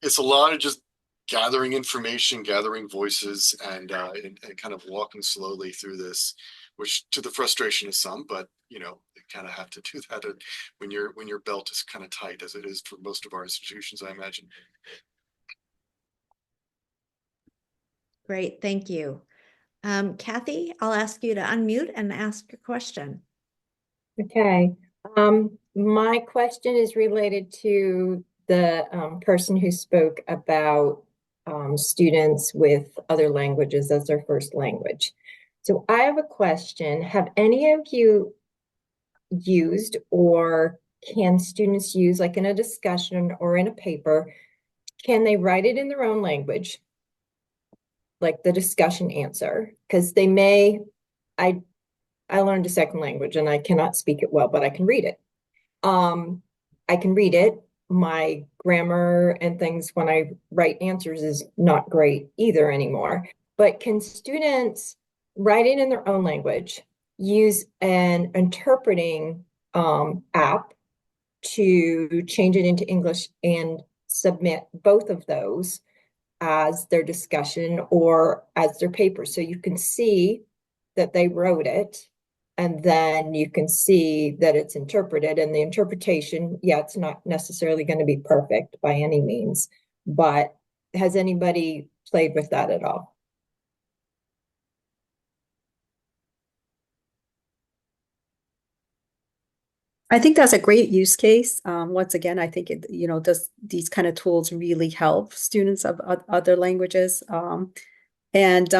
it's a lot of just gathering information, gathering voices, and kind of walking slowly through this, which to the frustration of some, but you kind of have to do that when your belt is kind of tight, as it is for most of our institutions, I imagine. Great, thank you. Kathy, I'll ask you to unmute and ask your question. Okay. My question is related to the person who spoke about students with other languages as their first language. So I have a question. Have any of you used, or can students use, like in a discussion or in a paper, can they write it in their own language? Like the discussion answer, because they may, I learned a second language and I cannot speak it well, but I can read it. I can read it. My grammar and things when I write answers is not great either anymore. But can students write it in their own language, use an interpreting app to change it into English and submit both of those as their discussion or as their paper. So you can see that they wrote it, and then you can see that it's interpreted. And the interpretation, yeah, it's not necessarily going to be perfect by any means, but has anybody played with that at all? I think that's a great use case. Once again, I think it, does these kind of tools really help students of other languages? And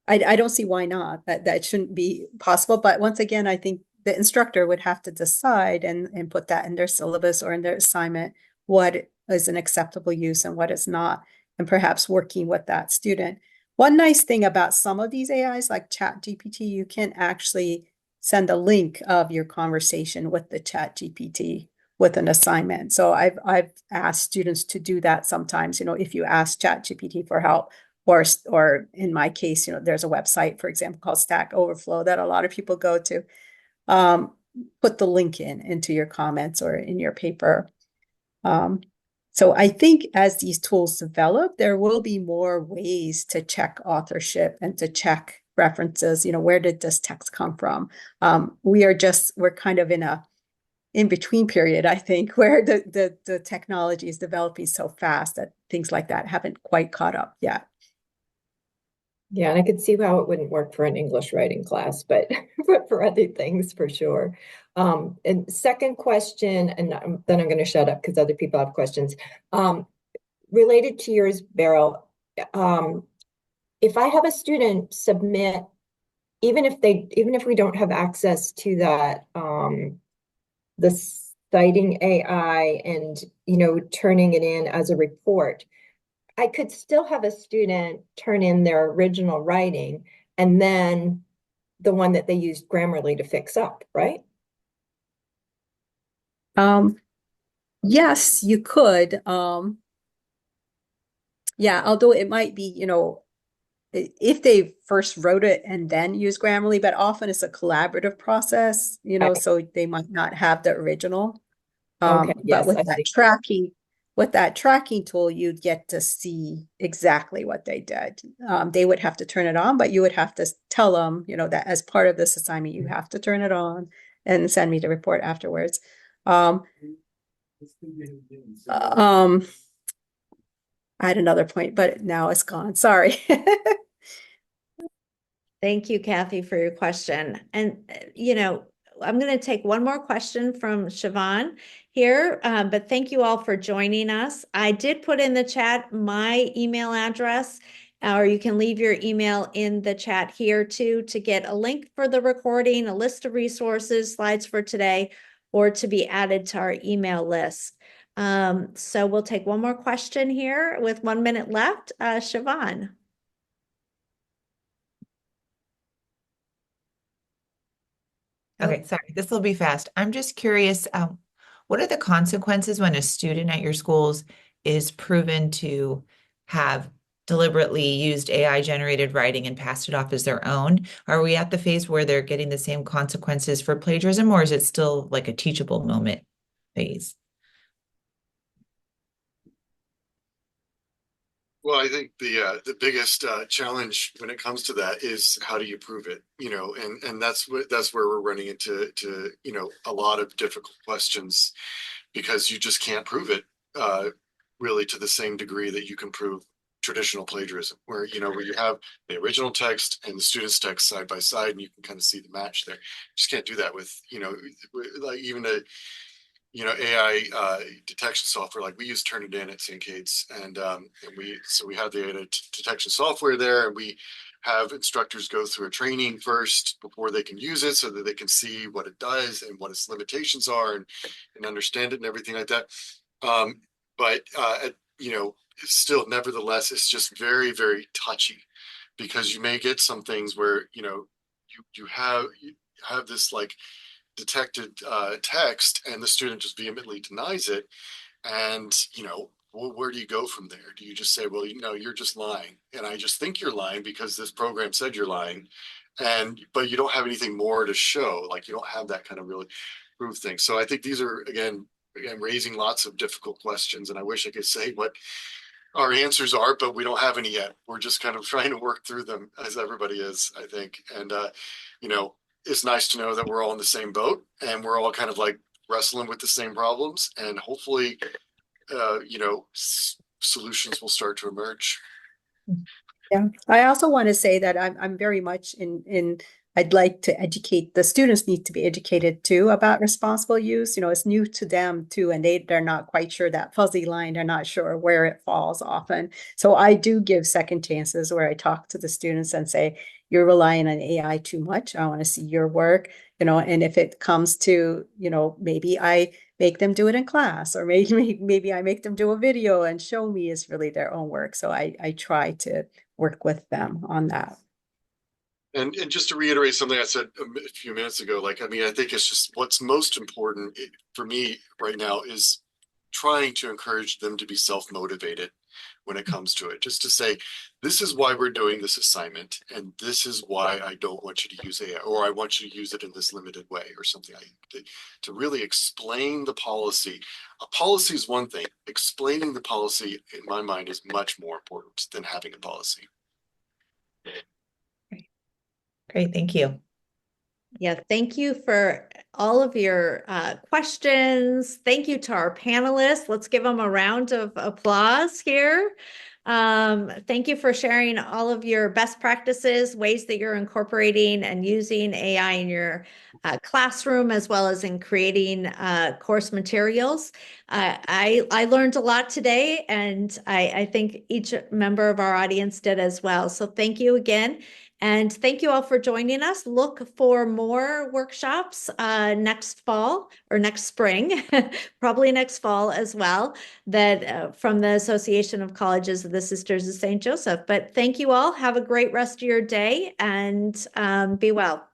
I don't see why not. That shouldn't be possible. But once again, I think the instructor would have to decide and put that in their syllabus or in their assignment, what is an acceptable use and what is not, and perhaps working with that student. One nice thing about some of these AIs, like ChatGPT, you can actually send a link of your conversation with the ChatGPT with an assignment. So I've asked students to do that sometimes. If you ask ChatGPT for help, or in my case, there's a website, for example, called Stack Overflow that a lot of people go to. Put the link into your comments or in your paper. So I think as these tools develop, there will be more ways to check authorship and to check references. Where did this text come from? We're kind of in a in-between period, I think, where the technology is developing so fast that things like that haven't quite caught up yet. Yeah, and I could see how it wouldn't work for an English writing class, but but for other things for sure. And second question, and then I'm going to shut up because other people have questions. Related to yours, Beryl, if I have a student submit, even if we don't have access to that, the citing AI and turning it in as a report, I could still have a student turn in their original writing and then the one that they used Grammarly to fix up, right? Yes, you could. Yeah, although it might be, if they first wrote it and then use Grammarly, but often it's a collaborative process, Right. so they might not have the original. Okay, But yes, I see. with that tracking tool, you'd get to see exactly what they did. They would have to turn it on, but you would have to tell them, that as part of this assignment, you have to turn it on and send me the report afterwards. Um, um, I had another point, but now it's gone. Sorry. Thank you, Kathy, for your question. And, I'm going to take one more question from Siobhan here, but thank you all for joining us. I did put in the chat my email address, or you can leave your email in the chat here too, to get a link for the recording, a list of resources, slides for today, or to be added to our email list. So we'll take one more question here with 1 minute left. Siobhan. Okay, sorry, this will be fast. I'm just curious, what are the consequences when a student at your schools is proven to have deliberately used AI generated writing and passed it off as their own? Are we at the phase where they're getting the same consequences for plagiarism, or is it still like a teachable moment phase? Well, I think the biggest challenge when it comes to that is how do you prove it? And that's where we're running into a lot of difficult questions because you just can't prove it really to the same degree that you can prove traditional plagiarism, where you have the original text and the student's text side by side, and you can kind of see the match there. You just can't do that with like even a AI detection software. Like we use Turnitin at St. Kate's, and we have the AI detection software there, and we have instructors go through a training first before they can use it, so that they can see what it does and what its limitations are, and understand it and everything like that. But still, nevertheless, it's just very, very touchy because you may get some things where you have this like detected text and the student just vehemently denies it, and where do you go from there? Do you just say, well, you're just lying, and I just think you're lying because this program said you're lying, but you don't have anything more to show, like you don't have that kind of really proof thing. So I think these are again raising lots of difficult questions, and I wish I could say what our answers are, but we don't have any yet. We're just kind of trying to work through them, as everybody is, I think. And you know, it's nice to know that we're all in the same boat and we're all kind of like wrestling with the same problems, and hopefully you know, solutions will start to emerge. Yeah, I also want to say that I'm very much in I'd like to educate the students need to be educated too about responsible use. You know, it's new to them too, and they're not quite sure that fuzzy line, they're not sure where it falls often. So I do give second chances where I talk to the students and say, you're relying on AI too much. I want to see your work, you know, and if it comes to, you know, maybe I make them do it in class, or maybe I make them do a video and show me is really their own work. So I try to work with them on that. And just to reiterate something I said a few minutes ago, like, I mean, I think it's just what's most important for me right now is trying to encourage them to be self-motivated when it comes to it. Just to say, this is why we're doing this assignment, and this is why I don't want you to use AI, or I want you to use it in this limited way, or something. To really explain the policy. A policy is one thing. Explaining the policy, in my mind, is much more important than having a policy. Great, thank you. Yeah, thank you for all of your questions. Thank you to our panelists. Let's give them a round of applause here. Thank you for sharing all of your best practices, ways that you're incorporating and using AI in your classroom, as well as in creating course materials. I learned a lot today, and I think each member of our audience did as well. So thank you again. And thank you all for joining us. Look for more workshops next fall or next spring, probably next fall as well, that from the Association of Colleges of the Sisters of St. Joseph. But thank you all. Have a great rest of your day, and be well.